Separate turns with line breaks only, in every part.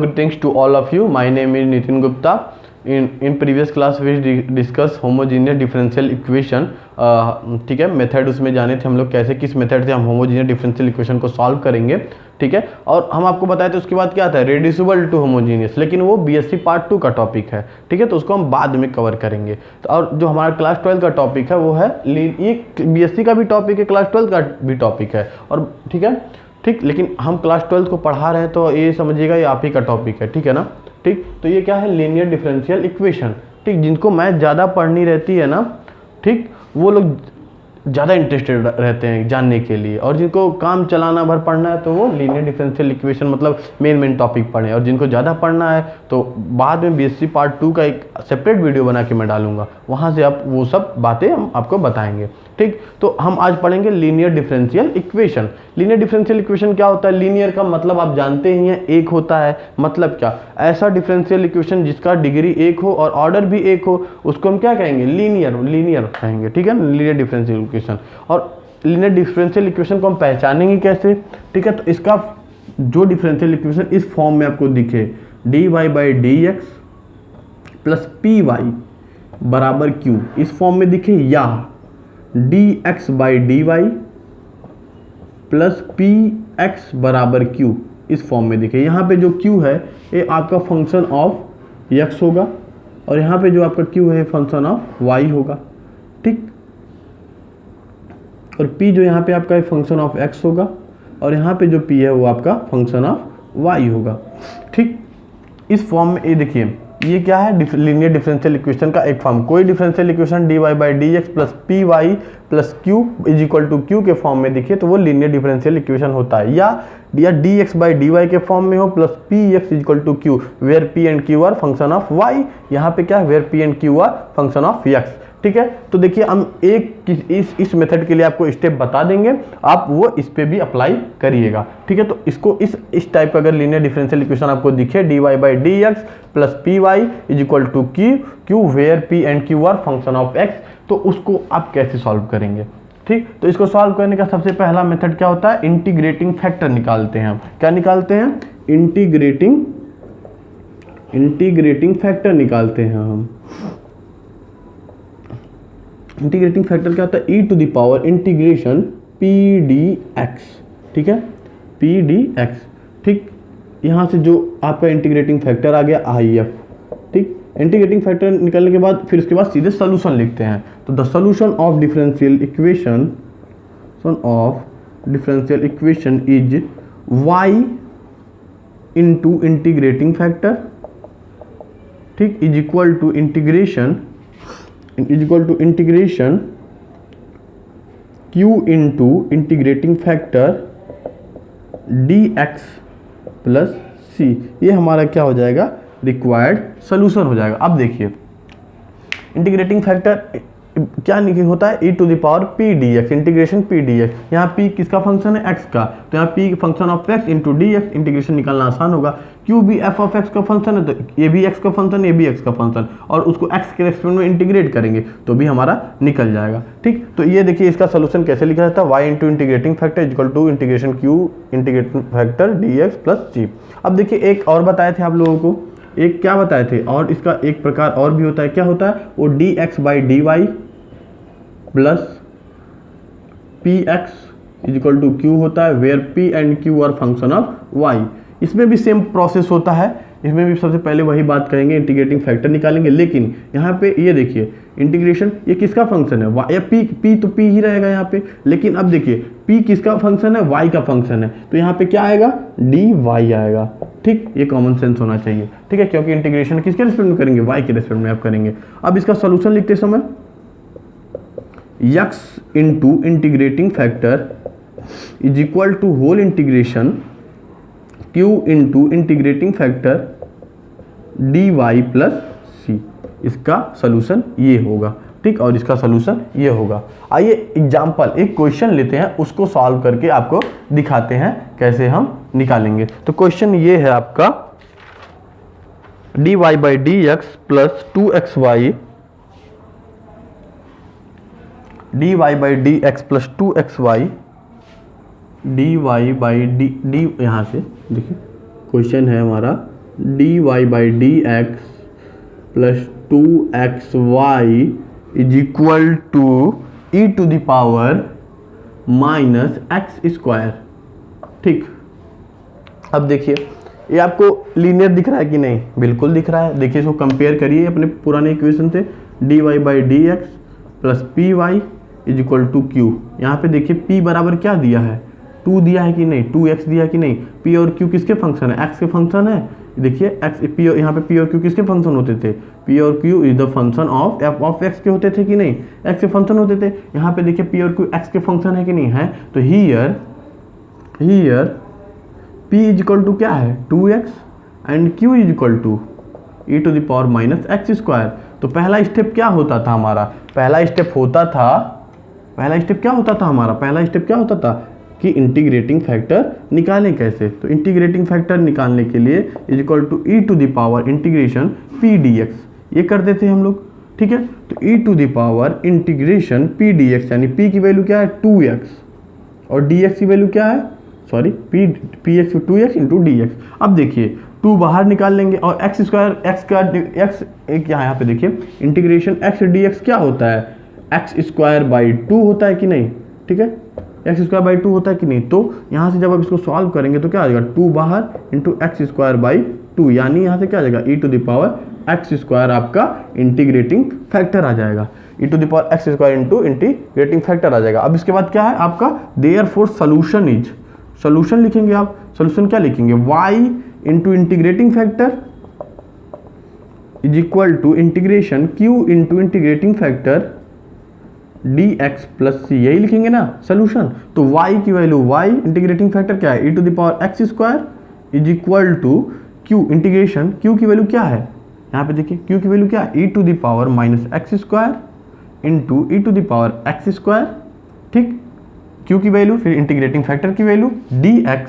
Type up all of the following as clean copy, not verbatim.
Greetings to all of you. My name is Nitin Gupta. In previous class we discuss homogeneous differential equation. ठीक है, method उसमें जाने थे हम लोग, कैसे किस मेथड से हम होमोजेनियस डिफरेंशियल इक्वेशन को सॉल्व करेंगे. ठीक है, और हम आपको बताए थे उसके बाद क्या आता है, रेड्यूसिबल टू होमोजेनियस, लेकिन वो बीएससी पार्ट 2 का टॉपिक है. ठीक है, तो उसको हम बाद में कवर करेंगे. तो और जो हमारा क्लास 12 का टॉपिक है वो है, ये बीएससी का भी टॉपिक है, क्लास 12 का भी टॉपिक है. और ठीक है, ठीक, लेकिन हम क्लास 12 को पढ़ा रहे हैं तो ये समझिएगा ये आप ही का टॉपिक है. ठीक है ना. ठीक, तो ये क्या है, लीनियर डिफरेंशियल इक्वेशन. ठीक, जिनको मैथ ज़्यादा पढ़नी रहती है ना, ठीक, वो लोग ज़्यादा इंटरेस्टेड रहते हैं जानने के लिए, और जिनको काम चलाना भर पढ़ना है तो वो लीनियर डिफरेंशियल इक्वेशन मतलब मेन टॉपिक पढ़ें. और जिनको ज़्यादा पढ़ना है तो बाद में बीएससी पार्ट 2 का एक सेपरेट वीडियो बना के मैं डालूंगा, वहाँ से आप वो सब बातें हम आपको बताएंगे. ठीक, तो हम आज पढ़ेंगे linear differential equation. Linear differential equation क्या होता है? लीनियर का मतलब आप जानते ही हैं, एक होता है. मतलब क्या, ऐसा डिफरेंशियल इक्वेशन जिसका डिग्री एक हो और ऑर्डर भी एक हो, उसको हम क्या कहेंगे, लीनियर कहेंगे. ठीक है, लीनियर डिफरेंशियल इक्वेशन. और लीनियर डिफरेंशियल इक्वेशन को हम पहचानेंगे कैसे? ठीक है, तो इसका जो डिफरेंशियल इक्वेशन इस फॉर्म में आपको दिखे, dy by D x plus P Y बराबर क्यू, इस फॉर्म में दिखे, या dx by D Y plus P x बराबर क्यू इस फॉर्म में दिखे. यहाँ पे जो q है ये आपका फंक्शन ऑफ x होगा, और यहाँ पे जो आपका q है फंक्शन ऑफ y होगा. ठीक, और p जो यहाँ पे आपका फंक्शन ऑफ x होगा, और यहाँ पे जो p है वो आपका फंक्शन ऑफ y होगा. ठीक, इस फॉर्म में ये देखिए, ये क्या है, लीनियर डिफरेंशियल इक्वेशन का एक फॉर्म. कोई differential equation dy by D x plus P Y plus Q is equal to Q के फॉर्म में दिखे तो वो लीनियर डिफरेंशियल इक्वेशन होता है. या dx बाई डी वाई के फॉर्म में हो plus P x is equal to Q, where P and Q are function of y. यहाँ पे क्या है, where P and Q are function of x. ठीक है, तो देखिए हम एक इस मेथड के लिए आपको स्टेप बता देंगे, आप वो इस पे भी अप्लाई करिएगा. ठीक है, तो इसको इस टाइप का अगर लीनियर डिफरेंशियल इक्वेशन आपको दिखे, dy by D x plus P Y is equal to Q where P and Q are function of x, तो उसको आप कैसे सॉल्व करेंगे? ठीक, तो इसको सॉल्व करने का सबसे पहला मेथड क्या होता है, इंटीग्रेटिंग फैक्टर निकालते हैं. क्या निकालते हैं? इंटीग्रेटिंग फैक्टर निकालते हैं हम. इंटीग्रेटिंग फैक्टर क्या होता है, e to the power integration P D x. ठीक है, पी डी एक्स. ठीक, यहाँ से जो आपका इंटीग्रेटिंग फैक्टर आ गया IF. ठीक, इंटीग्रेटिंग फैक्टर निकलने के बाद फिर उसके बाद सीधे सोल्यूशन लिखते हैं. तो the solution of differential equation is y into integrating factor, ठीक, is equal to integration q into integrating factor dx plus c. ये हमारा क्या हो जाएगा, रिक्वायर्ड सोल्यूशन हो जाएगा. अब देखिए इंटीग्रेटिंग फैक्टर क्या होता है, e to the power P D X, integration P D X. यहाँ p किसका फंक्शन है, x का, तो यहाँ p function of x into D X, integration निकालना आसान होगा. q भी f ऑफ x का फंक्शन है, तो ये भी x का फंक्शन, ये भी x का फंक्शन, और उसको x के रेस्पेक्ट में इंटीग्रेट करेंगे तो भी हमारा निकल जाएगा. ठीक, तो ये देखिए इसका सोल्यूशन कैसे लिखा जाता है, y into integrating factor equal to integration q integrating factor dx plus c. अब देखिए एक और बताए थे आप लोगों को, एक क्या बताए थे, और इसका एक प्रकार और भी होता है. क्या होता है, वो dx by D Y plus P x is equal to q होता है, where P and Q are function of y. इसमें भी सेम प्रोसेस होता है, इसमें भी सबसे पहले वही बात करेंगे, इंटीग्रेटिंग फैक्टर निकालेंगे. लेकिन यहाँ पे ये देखिए इंटीग्रेशन, ये किसका फंक्शन है, y, या p तो p ही रहेगा यहाँ पे. लेकिन अब देखिए p किसका फंक्शन है, y का फंक्शन है, तो यहाँ पे क्या आएगा, dy आएगा. ठीक, ये कॉमन सेंस होना चाहिए. ठीक है, क्योंकि इंटीग्रेशन किसके रेस्पेक्ट में करेंगे, y के रेस्पेक्ट में आप करेंगे. अब इसका सोल्यूशन लिखते समय x into integrating factor is equal to whole integration q into integrating factor dy plus c. इसका सोल्यूशन ये होगा. ठीक, और इसका सोल्यूशन ये होगा. आइए एग्जाम्पल, एक क्वेश्चन लेते हैं, उसको सॉल्व करके आपको दिखाते हैं कैसे हम निकालेंगे. तो क्वेश्चन ये है आपका, dy by D x plus 2xy, dy by D x plus 2xy, dy by d, यहाँ से देखिए क्वेश्चन है हमारा d y by D x plus 2xy is equal to e to the power minus x square. ठीक, अब देखिए ये आपको लीनियर दिख रहा है कि नहीं? बिल्कुल दिख रहा है। देखिए इसको कंपेयर करिए अपने पुराने इक्वेशन से, d y by D x plus P Y is equal to q. यहाँ पे देखिए p बराबर क्या दिया है? 2 दिया है कि नहीं? 2x दिया है कि नहीं? p और q किसके फंक्शन है? x के फंक्शन है। देखिए x p, यहाँ पे p और q किसके फंक्शन होते थे? p और q is the function of f of x के होते थे कि नहीं? x के फंक्शन होते थे। यहाँ पे देखिए p और q x के फंक्शन है कि नहीं है? तो here p is equal to क्या है? 2x and q is equal to e to the power minus x square. तो पहला स्टेप क्या होता था हमारा? पहला स्टेप क्या होता था कि इंटीग्रेटिंग फैक्टर निकालें कैसे? तो इंटीग्रेटिंग फैक्टर निकालने के लिए is equal to e to the power integration P D x, ये करते थे हम लोग। ठीक है, तो e to the power integration P D x, यानी पी की वैल्यू क्या है? 2x और डी एक्स की वैल्यू क्या है? Sorry, P x 2x into D x. अब देखिए 2 बाहर निकाल लेंगे और एक्स स्क्वायर एक्स एक यहाँ पे देखिए इंटीग्रेशन एक्स डी एक्स क्या होता है? एक्स स्क्वायर बाई 2 होता है कि नहीं? ठीक है, एक्स स्क्वायर बाई 2 होता है कि नहीं? तो यहाँ से जब आप इसको सॉल्व करेंगे तो क्या आ जाएगा? 2 बाहर इंटू एक्स स्क्वायर बाई 2, यानी यहाँ से क्या आ जाएगा? E to the power x square आपका इंटीग्रेटिंग फैक्टर आ जाएगा। E to the power x square into integrating factor आ जाएगा। अब इसके बाद क्या है आपका? देयरफॉर सॉल्यूशन इज, सॉल्यूशन लिखेंगे आप। सॉल्यूशन क्या लिखेंगे? y into integrating factor is equal to integration q into integrating factor dx plus c, यही लिखेंगे ना सॉल्यूशन। तो y की वैल्यू, y इंटीग्रेटिंग फैक्टर क्या है? E to the power x square is equal to q integration, q की value क्या है? यहाँ पे देखिए q की वैल्यू क्या है? E to the power minus x square into e to the power x square. ठीक, q की वैल्यू, फिर इंटीग्रेटिंग फैक्टर की वैल्यू dx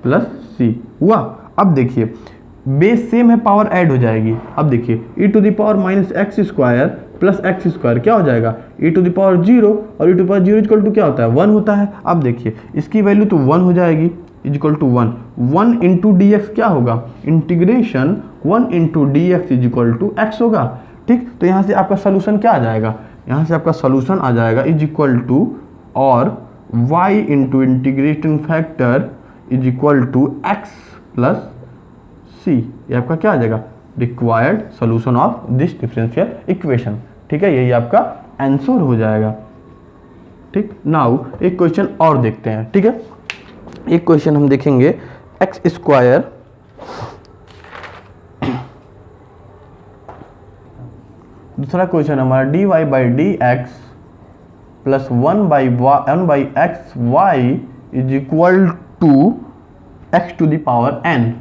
प्लस सी हुआ। अब देखिए बेस सेम है, पावर ऐड हो जाएगी। अब देखिए e to the power minus x square plus x square क्या हो जाएगा? ई टू द पावर 0 और e to the power 0 equal to क्या होता है? 1 होता है। अब देखिए इसकी वैल्यू तो 1 हो जाएगी is equal to 1 into D x क्या होगा? Integration 1 into D x is equal to x होगा। ठीक, तो यहाँ से आपका सोल्यूशन क्या आ जाएगा? यहाँ से आपका सोल्यूशन आ जाएगा इज इक्वल टू और y into integrating factor is equal to x plus c. ये आपका क्या आ जाएगा? Required solution of this differential equation. ठीक है, यही आपका आंसर हो जाएगा। ठीक, नाउ एक क्वेश्चन और देखते हैं। ठीक है, एक क्वेश्चन हम देखेंगे एक्स स्क्वायर दूसरा क्वेश्चन हमारा d y by D x plus 1 by x y is equal to x to the power n।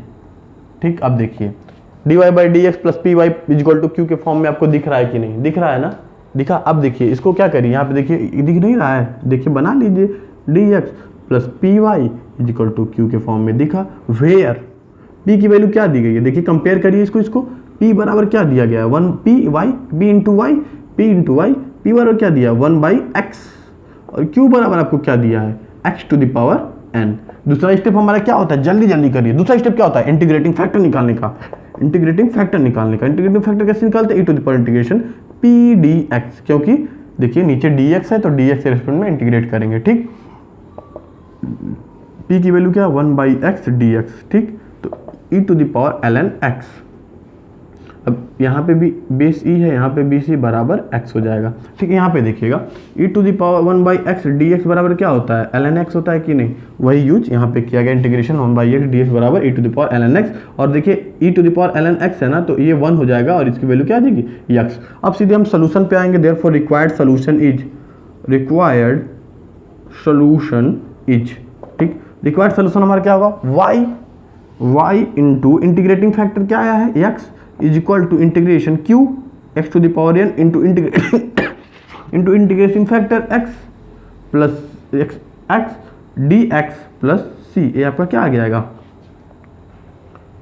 ठीक, अब देखिए d y by D x plus P Y is equal to Q के form में आपको दिख रहा है कि नहीं? दिख रहा है ना? दिखा। अब देखिए इसको क्या करिए, यहाँ पे देखिए दिख नहीं रहा है, देखिए बना लीजिए d x plus P Y is equal to Q के फॉर्म में दिखा। वेयर पी की वैल्यू क्या दी गई है? देखिए कंपेयर करिए इसको पी बराबर क्या दिया गया है? 1 p y, b into y, p into y, p बराबर क्या दिया? 1 बाई एक्स, और क्यू बराबर आपको क्या दिया है? X to the power n। दूसरा स्टेप हमारा क्या होता है? जल्दी करिए। दूसरा स्टेप क्या होता है? इंटीग्रेटिंग फैक्टर निकालने का। इंटीग्रेटिंग फैक्टर कैसे निकालते हैं? E to the power integration P D x, क्योंकि देखिए नीचे डी एक्स है तो डी एक्स के रेस्पेक्ट में इंटीग्रेट करेंगे। ठीक, p की वैल्यू क्या है? 1 बाई एक्स डी एक्स। ठीक, तो e to the power ln x। अब यहाँ पे भी बेस e है, यहाँ पे बी सी बराबर x हो जाएगा। ठीक है, यहाँ पे देखिएगा e to the power 1 by x d x बराबर क्या होता है? ln x होता है कि नहीं? वही यूज यहाँ पे किया गया, integration 1 by x d x बराबर e to the power ln x। और देखिए e to the power ln x है ना, तो ये 1 हो जाएगा और इसकी वैल्यू क्या आ जाएगी? x। अब सीधे हम सोल्यूशन पे आएंगे। देयरफॉर रिक्वायर्ड सोल्यूशन इज, ठीक, रिक्वायर्ड सोल्यूशन हमारा क्या होगा? y इंटू इंटीग्रेटिंग फैक्टर क्या आया है? x is equal to integration q x to the power n into integration factor x plus x dx plus c। ये आपका क्या आ जाएगा?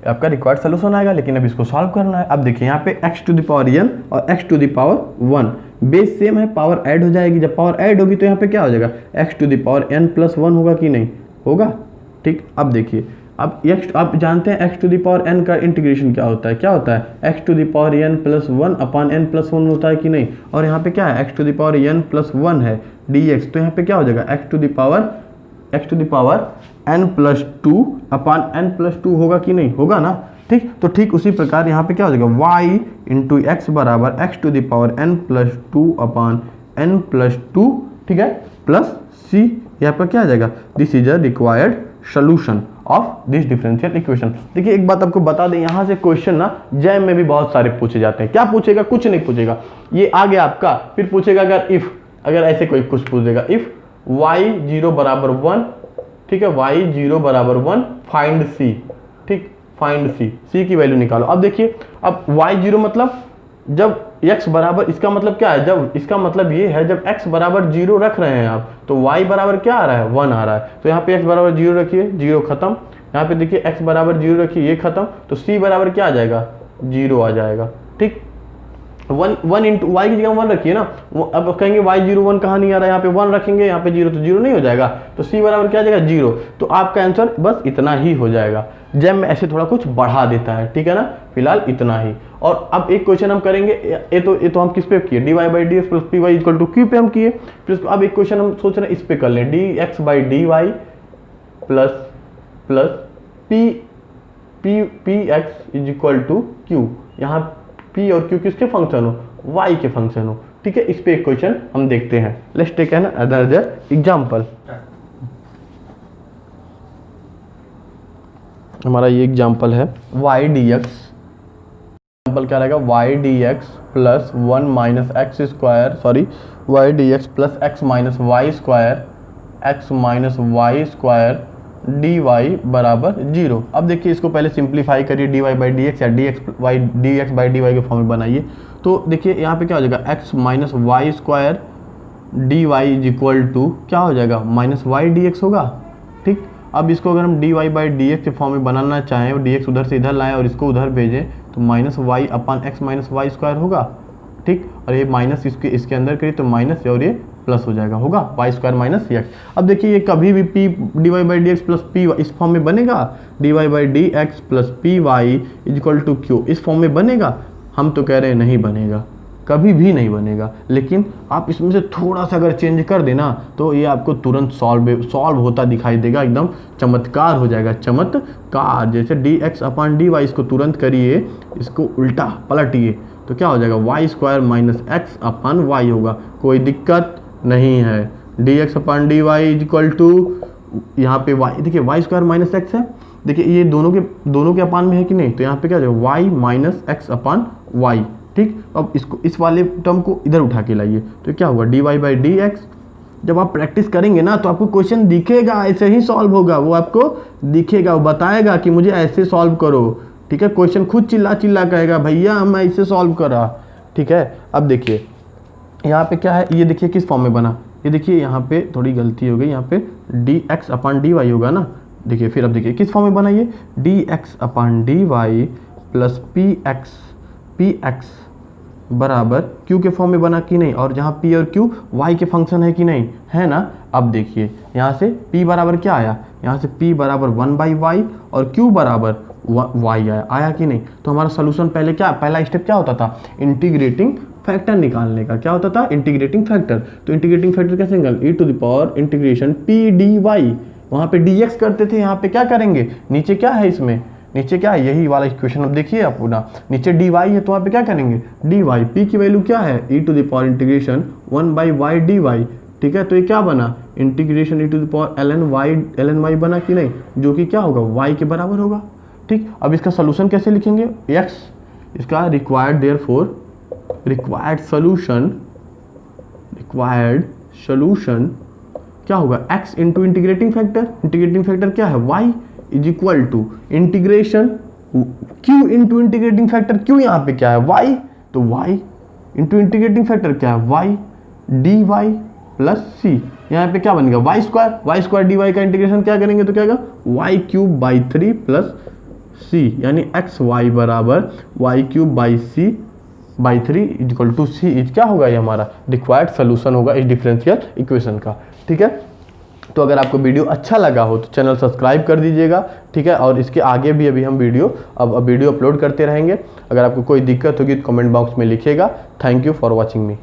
आपका रिक्वायर्ड सोल्यूशन आएगा, लेकिन अब इसको सॉल्व करना है। अब देखिए यहाँ पे x to the power n और x to the power 1 base same है, पावर ऐड हो जाएगी। जब पावर ऐड होगी तो यहाँ पे क्या हो जाएगा? x to the power n plus 1 होगा कि नहीं? होगा। ठीक, अब देखिए अब x आप जानते हैं x to the power n का इंटीग्रेशन क्या होता है, क्या होता है x to the power n plus one upon n plus one होता है कि नहीं। और यहाँ पे क्या है x to the power n plus one है dx, तो यहाँ पे क्या हो जाएगा x to the power n plus two upon n plus two होगा कि नहीं, होगा ना। ठीक, तो ठीक उसी प्रकार यहाँ पे क्या हो जाएगा y इंटू एक्स बराबर x to the power n plus two upon n plus two, ठीक है, प्लस c। यहाँ पर क्या आ जाएगा, this is a required solution of this differential equation. देखिए एक बात आपको बता दें, यहाँ से क्वेश्चन ना जैम में भी बहुत सारे पूछे जाते हैं। क्या पूछेगा, कुछ नहीं पूछेगा, ये आ गया आपका, फिर पूछेगा अगर ऐसे कोई कुछ पूछेगा इफ y0 बराबर 1, ठीक है, y0 बराबर 1 फाइंड c, ठीक, फाइंड c की वैल्यू निकालो। अब देखिए, अब y0 मतलब जब x बराबर, इसका मतलब क्या है, जब इसका मतलब ये है जब x बराबर 0 रख रहे हैं आप, तो y बराबर क्या आ रहा है, 1 आ रहा है। तो यहाँ पे x बराबर 0 रखिए, 0 खत्म। यहाँ पे देखिए x बराबर 0 रखिए, ये खत्म। तो c बराबर क्या आ जाएगा, 0 आ जाएगा। ठीक, 1 इंटू वाई की जगह 1 रखिए ना। अब कहेंगे y0 1 कहाँ नहीं आ रहा है, यहाँ पे 1 रखेंगे, यहाँ पे 0, तो 0 नहीं हो जाएगा। तो c बराबर क्या आ जाएगा, 0। तो आपका आंसर बस इतना ही हो जाएगा। जब मैं ऐसे थोड़ा कुछ बढ़ा देता है, ठीक है ना, फिलहाल इतना ही। और अब एक क्वेश्चन हम करेंगे, ये तो हम किस पे किए, dy by D x plus P y equal to q पे हम किए। फिर अब एक क्वेश्चन हम सोच रहे हैं इस पे कर लें, d x by D Y plus P x is equal to q. यहाँ p और q किसके फंक्शन हो, y के फंक्शन हो। ठीक है, इस पे एक क्वेश्चन हम देखते हैं। Let's take an another example. हमारा ये एग्जांपल है y dx, एग्जांपल क्या रहेगा, y dx plus 1 minus x square, sorry y dx plus x minus y square, x minus y square dy बराबर 0। अब देखिए इसको पहले सिंप्लीफाई करिए, dy बाई डी एक्स या dx बाई dy के फॉर्म में बनाइए। तो देखिए यहाँ पे क्या हो जाएगा, x minus y square dy is equal to क्या हो जाएगा, माइनस वाई डी एक्स होगा। ठीक, अब इसको अगर हम dy बाई डी एक्स के फॉर्म में बनाना चाहें और dx उधर से इधर लाएं और इसको उधर भेजें, तो minus y upon x minus y square होगा। ठीक, और ये माइनस इसके अंदर करिए तो माइनस, और ये प्लस हो जाएगा, होगा वाई स्क्वायर माइनस एक्स। अब देखिए ये कभी भी p d y by D x plus p इस फॉर्म में बनेगा, d y by D x plus P Y is equal to q इस फॉर्म में बनेगा। हम तो कह रहे हैं नहीं बनेगा, कभी भी नहीं बनेगा। लेकिन आप इसमें से थोड़ा सा अगर चेंज कर देना तो ये आपको तुरंत सॉल्व होता दिखाई देगा, एकदम चमत्कार हो जाएगा, चमत्कार। जैसे d x upon d y, इसको तुरंत करिए, इसको उल्टा पलटिए तो क्या हो जाएगा, y square minus x upon y होगा। कोई दिक्कत नहीं है। D x upon d y is equal to, यहाँ पे वाई, देखिए वाई स्क्वायर माइनस एक्स है, देखिए ये दोनों के अपान में है कि नहीं, तो यहाँ पे क्या हो जाएगा, y minus x upon y. ठीक, अब इसको इस वाले टर्म को इधर उठा के लाइए तो क्या होगा, d y by D x. जब आप प्रैक्टिस करेंगे ना तो आपको क्वेश्चन दिखेगा, ऐसे ही सॉल्व होगा, वो आपको दिखेगा, वो बताएगा कि मुझे ऐसे सॉल्व करो। ठीक है, क्वेश्चन खुद चिल्ला कहेगा भैया मैं इसे सॉल्व करा। ठीक है, अब देखिए यहाँ पे क्या है, ये देखिए किस फॉर्म में बना, ये देखिए यहाँ पे थोड़ी गलती हो गई, यहाँ पे d x upon d y होगा ना। देखिए फिर अब देखिए किस फॉर्म में बना, ये d x upon d Y plus P x बराबर क्यू के फॉर्म में बना कि नहीं, और जहाँ पी और क्यू वाई के फंक्शन है कि नहीं, है ना। अब देखिए यहाँ से p बराबर क्या आया, यहाँ से p बराबर 1 बाई वाई और q बराबर वाई आया कि नहीं। तो हमारा सोल्यूशन पहला स्टेप क्या होता था, इंटीग्रेटिंग फैक्टर निकालने का। क्या होता था, इंटीग्रेटिंग फैक्टर। तो इंटीग्रेटिंग फैक्टर कैसे निकाल, e to the power integration p dy, वहाँ पे dx करते थे, यहाँ पे क्या करेंगे, नीचे क्या है, इसमें नीचे क्या है, यही वाला इक्वेशन अब देखिए आप ना, नीचे dy है तो वहाँ पे क्या करेंगे, dy, p की वैल्यू क्या है, e to the power integration 1 by y d y. ठीक है, तो ये क्या बना, integration e to the power ln y बना कि नहीं, जो कि क्या होगा, y के बराबर होगा। ठीक, अब इसका सोल्यूशन कैसे लिखेंगे, x, इसका रिक्वायर्ड देयरफॉर रिक्वायर्ड सोल्यूशन क्या होगा, x इंटू इंटीग्रेटिंग फैक्टर क्या है, y is equal to integration q into integrating factor q, यहाँ पे क्या है y, तो y इंटू इंटीग्रेटिंग फैक्टर क्या है, y dy प्लस c। यहाँ पे क्या बनेगा, वाई स्क्वायर डी वाई का इंटीग्रेशन क्या करेंगे तो क्या होगा, y cube by 3 plus c, यानी एक्स वाई बराबर y cube by c by 3 equal to c। क्या होगा, ये हमारा रिक्वायर्ड सोल्यूशन होगा इस डिफरेंशियल इक्वेशन का। ठीक है, तो अगर आपको वीडियो अच्छा लगा हो तो चैनल सब्सक्राइब कर दीजिएगा, ठीक है। और इसके आगे भी अभी हम वीडियो अपलोड करते रहेंगे। अगर आपको कोई दिक्कत होगी तो कमेंट बॉक्स में लिखिएगा। Thank you for watching me.